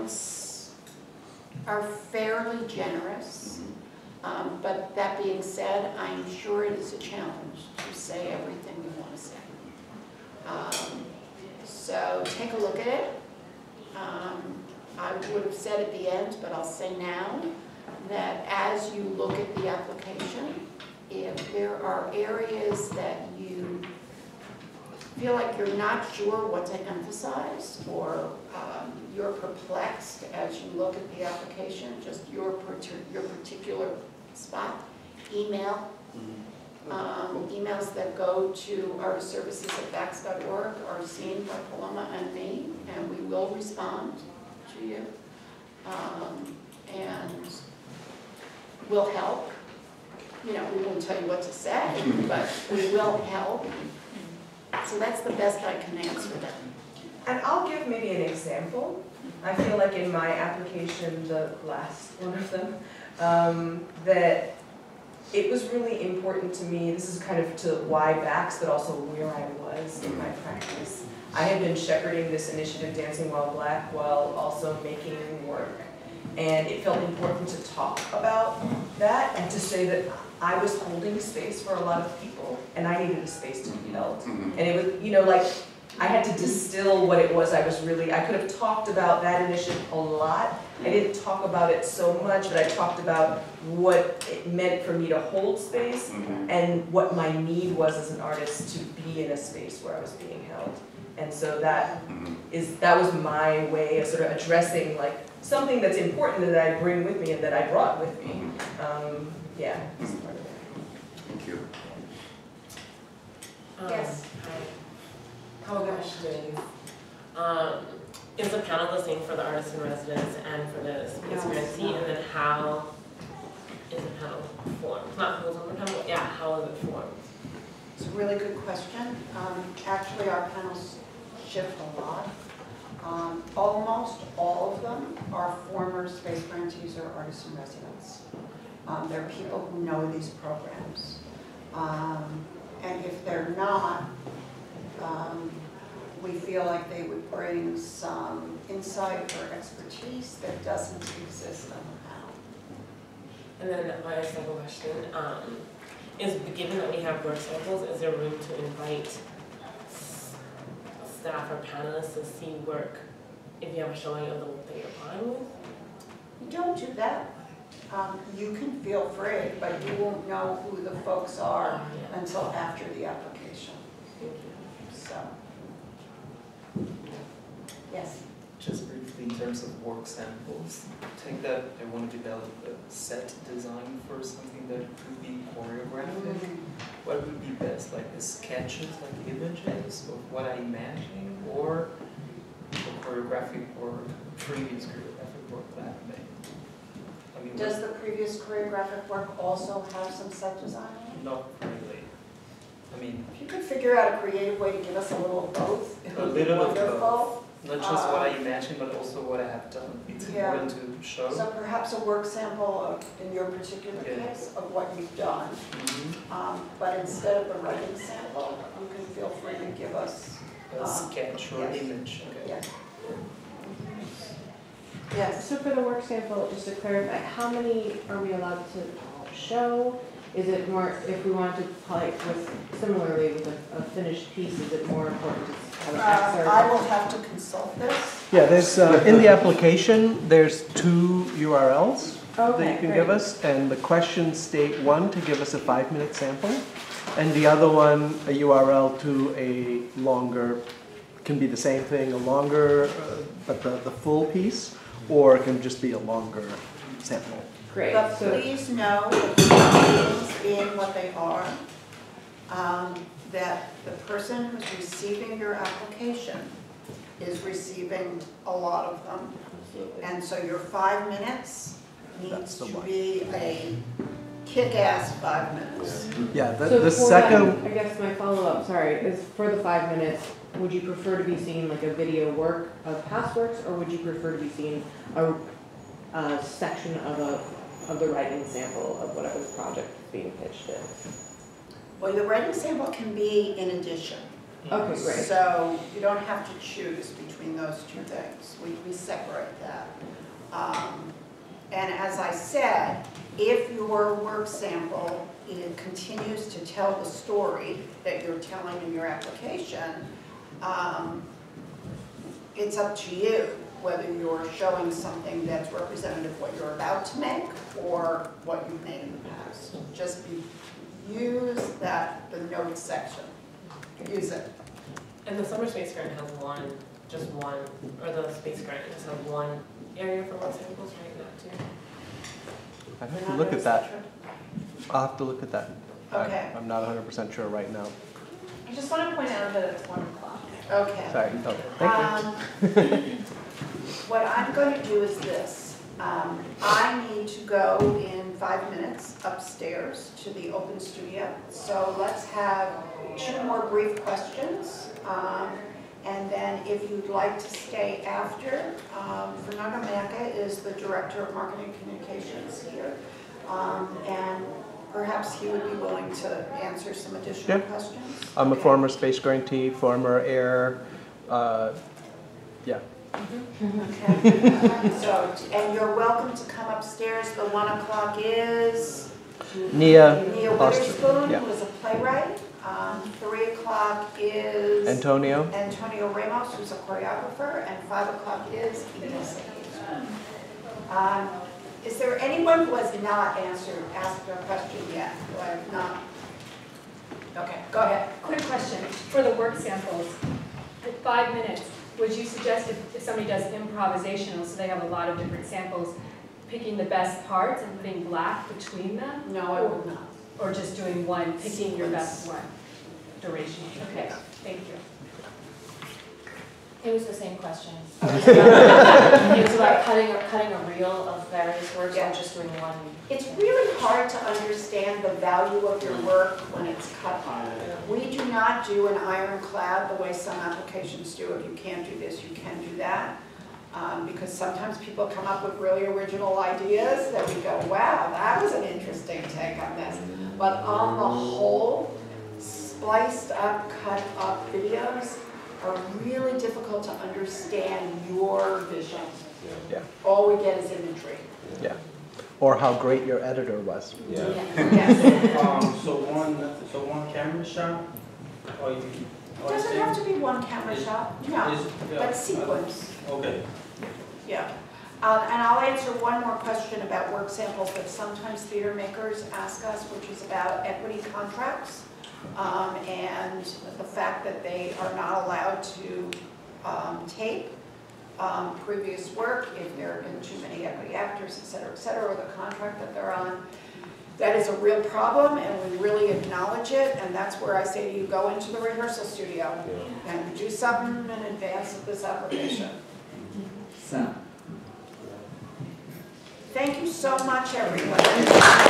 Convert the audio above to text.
requirements are fairly generous. But that being said, I'm sure it is a challenge to say everything you want to say. So take a look at it. I would have said at the end, but I'll say now, that as you look at the application, if there are areas that you feel like you're not sure what to emphasize, or you're perplexed as you look at the application, just your particular spot, email. Emails that go to artistservices@bax.org are seen by Paloma and me, and we will respond to you. And we'll help. You know, we won't tell you what to say, but we will help. So that's the best I can answer them. And I'll give maybe an example. I feel like in my application, the last one of them, that it was really important to me, this is kind of to why BAX, but also where I was in my practice. I had been shepherding this initiative, Dancing While Black, while also making work. And it felt important to talk about that and to say that I was holding space for a lot of people and I needed a space to be held. And it was, you know, like, I had to distill what it was I could have talked about that initiative a lot. I didn't talk about it so much, but I talked about what it meant for me to hold space and what my need was as an artist to be in a space where I was being held. And so that was my way of sort of addressing like something that's important that I bring with me and that I brought with me. Yeah, that's part of it. Thank you. Yes. How questions? Is the panel the same for the artists in residence and for the space grantee? And then how is the panel formed? Not who's on the panel, yeah, how is it formed? It's a really good question. Actually, our panels shift a lot. Almost all of them are former space grantees or artists in residence. They're people who know these programs. And if they're not, we feel like they would bring some insight or expertise that doesn't exist on the panel. And then my second question is, given that we have work samples, is there room to invite staff or panelists to see work if you have a showing of the work that you're applying with? You don't do that. You can feel free, but you won't know who the folks are until after the application. Thank you. So, yes. Just briefly, in terms of work samples, take that I want to develop a set design for something that could be choreographic. What would be best, like the sketches, like images of what I'm imagining, or the choreographic work, previous choreographic work that I've made? I mean, Does the previous choreographic work also have some set design in it? not really. I mean, If you could figure out a creative way to give us a little of both, it would be wonderful. not just what I imagine, but also what I have done. It's important to show. So perhaps a work sample of, in your particular case, of what you've done. But instead of the writing sample, you can feel free to give us A sketch or yes. image. Okay. Yeah. Yes. So for the work sample, just to clarify, how many are we allowed to show? Is it more, if we wanted to, like, similarly with a finished piece, is it more important to have an excerpt? I will have to consult this. Yeah, there's in the application, there's 2 URLs that you can give us, and the questions state one to give us a 5-minute sample, and the other one a URL to a longer, can be the same thing, a longer, but the full piece, or it can just be a longer sample. Great. But please know that the things being what they are, that the person who's receiving your application is receiving a lot of them. Absolutely. And so your 5 minutes needs That's the to one. be a kick-ass 5 minutes. Yeah, So the for second... that, I guess my follow-up, sorry, is for the 5 minutes, would you prefer to be seeing like a video work of past works, or would you prefer to be seeing a section of the writing sample of whatever the project is being pitched in? Well, the writing sample can be in addition. Okay, great. So you don't have to choose between those two things. We separate that. And as I said, if your work sample it continues to tell the story that you're telling in your application, it's up to you whether you're showing something that's representative of what you're about to make or what you've made in the past. Just use the notes section. Use it. And the summer space grant has just one, or the space grant just has one area for work samples, right, not two? I'd have to look at that. I'll have to look at that. Okay. I'm not 100% sure right now. I just want to point out that it's 1 o'clock. Okay. Sorry. Oh, thank you. What I'm going to do is this. I need to go in 5 minutes upstairs to the open studio. So let's have 2 more brief questions. And then if you'd like to stay after, Fernando Maca is the Director of Marketing Communications here. And perhaps he would be willing to answer some additional questions. I'm a former space grantee, former air, yeah. Okay. So, and you're welcome to come upstairs. The 1 o'clock is Nia Witherspoon, yeah. who is a playwright. 3 o'clock is Antonio Ramos, who's a choreographer, and 5 o'clock is Edith. Is there anyone who has not asked a question yet? Who I have not? Okay, go ahead. Quick question, for the work samples, at 5 minutes, would you suggest if somebody does improvisational, so they have a lot of different samples, picking the best parts and putting black between them? No, I would not. Or just doing one, picking your best one? Duration, okay, thank you. It was the same question. It was about cutting a reel of various works or just doing one. It's really hard to understand the value of your work when it's cut on. We do not do an ironclad the way some applications do. If you can't do this, you can do that. Because sometimes people come up with really original ideas that we go, wow, that was an interesting take on this. But on the whole, spliced up, cut up videos are really difficult to understand your vision. Yeah. All we get is imagery. Yeah. Or how great your editor was. Yeah. Yes. So one camera shot, or you? It doesn't have to be one camera shot, no, but sequence. Okay. Yeah. And I'll answer one more question about work samples that sometimes theater makers ask us, which is about equity contracts and the fact that they are not allowed to tape previous work if there have been too many equity actors, et cetera, or the contract that they're on. That is a real problem, and we really acknowledge it, and that's where I say to you, go into the rehearsal studio and do something in advance of this application. Thank you so much, everybody.